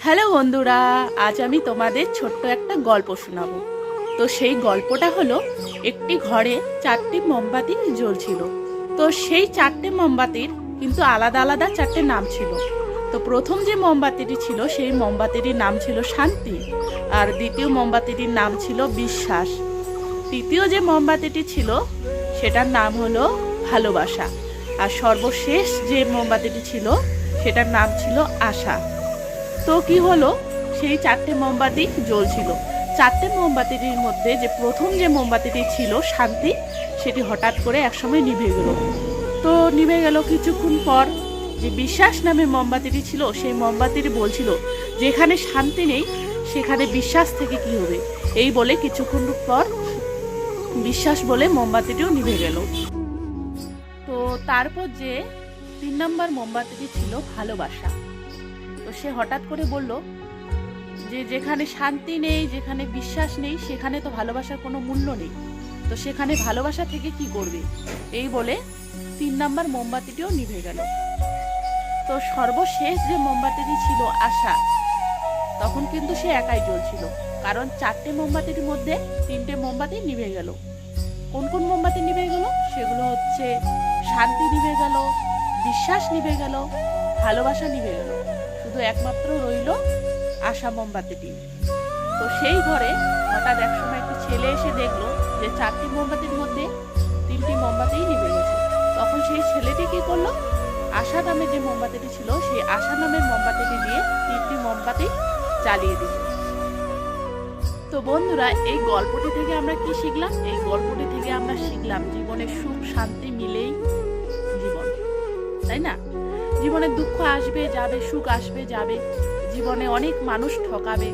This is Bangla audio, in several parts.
হ্যালো বন্ধুরা, আজ আমি তোমাদের ছোট্ট একটা গল্প শোনাবো। তো সেই গল্পটা হলো, একটি ঘরে 4টি মোমবাতি জ্বলছিল। তো সেই 4টে মোমবাতির কিন্তু আলাদা আলাদা 4টে নাম ছিল। তো প্রথম যে মোমবাতিটি ছিল সেই মোমবাতিটির নাম ছিল শান্তি, আর দ্বিতীয় মোমবাতিটির নাম ছিল বিশ্বাস, তৃতীয় যে মোমবাতিটি ছিল সেটার নাম হলো ভালোবাসা, আর সর্বশেষ যে মোমবাতিটি ছিল সেটার নাম ছিল আশা। তো কি হলো, সেই 4টে মোমবাতি জ্বলছিল। 4টে মোমবাতিটির মধ্যে যে প্রথম যে মোমবাতিটি ছিল শান্তি, সেটি হঠাৎ করে একসময় নিভে গেল। তো নিভে গেল কিছুক্ষণ পর যে বিশ্বাস নামে মোমবাতিটি ছিল সেই মোমবাতিটি বলছিল, যেখানে শান্তি নেই সেখানে বিশ্বাস থেকে কি হবে। এই বলে কিছুক্ষণ পর বিশ্বাস বলে মোমবাতিটিও নিভে গেল। তো তারপর যে 3 নম্বর মোমবাতিটি ছিল ভালোবাসা। তো সে হঠাৎ করে বলল যে যেখানে শান্তি নেই, যেখানে বিশ্বাস নেই, সেখানে তো ভালোবাসার কোনো মূল্য নেই। তো সেখানে ভালোবাসা থেকে কি করবে। এই বলে 3 নম্বর মোমবাতিটিও নিভে গেল। তো সর্বশেষ যে মোমবাতিটি ছিল আশা, তখন কিন্তু সে একাই জ্বলছিল, কারণ 4টে মোমবাতির মধ্যে 3টে মোমবাতি নিভে গেল। কোন কোন মোমবাতি নিভে গেল সেগুলো হচ্ছে শান্তি নিভে গেল, বিশ্বাস নিভে গেল, ভালোবাসা নিভে গেল, শুধু একমাত্র রইল আশা মোমবাতিটি। তো সেই ঘরে হঠাৎ একসময় একটি ছেলে এসে দেখলো যে 4টি মোমবাতির মধ্যে 3টি মোমবাতিই নিভে গেছে। তখন সেই ছেলেটি কি করলো, আশা নামের যে মোমবাতিটি ছিল সেই আশা নামের মোমবাতিটি দিয়ে 3টি মোমবাতি জ্বালিয়ে দিল। তো বন্ধুরা, এই গল্পটি থেকে আমরা কি শিখলাম? এই গল্পটি থেকে আমরা শিখলাম জীবনে সুখ শান্তি মিলেই জীবন, তাই না? জীবনে দুঃখ আসবে যাবে, সুখ আসবে যাবে, জীবনে অনেক মানুষ ঠকাবে,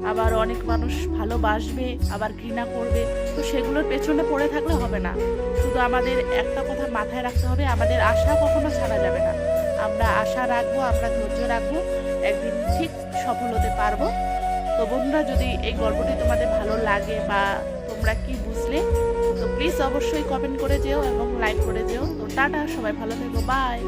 আবার অনেক মানুষ ভালোবাসবে, আবার ঘৃণা করবে। তো সেগুলোর পেছনে পড়ে থাকলে হবে না। শুধু আমাদের একটা কথা মাথায় রাখতে হবে, আমাদের আশা কখনো ছাড়া যাবে না। আমরা আশা রাখবো, আমরা ধৈর্য রাখবো, একদিন ঠিক সফল হতে পারবো। তো বন্ধুরা, যদি এই গল্পটি তোমাদের ভালো লাগে বা তোমরা কি বুঝলে, তো প্লিজ অবশ্যই কমেন্ট করে যেও এবং লাইক করে যেও। তো টাটা, সবাই ভালো থেকো, বাই।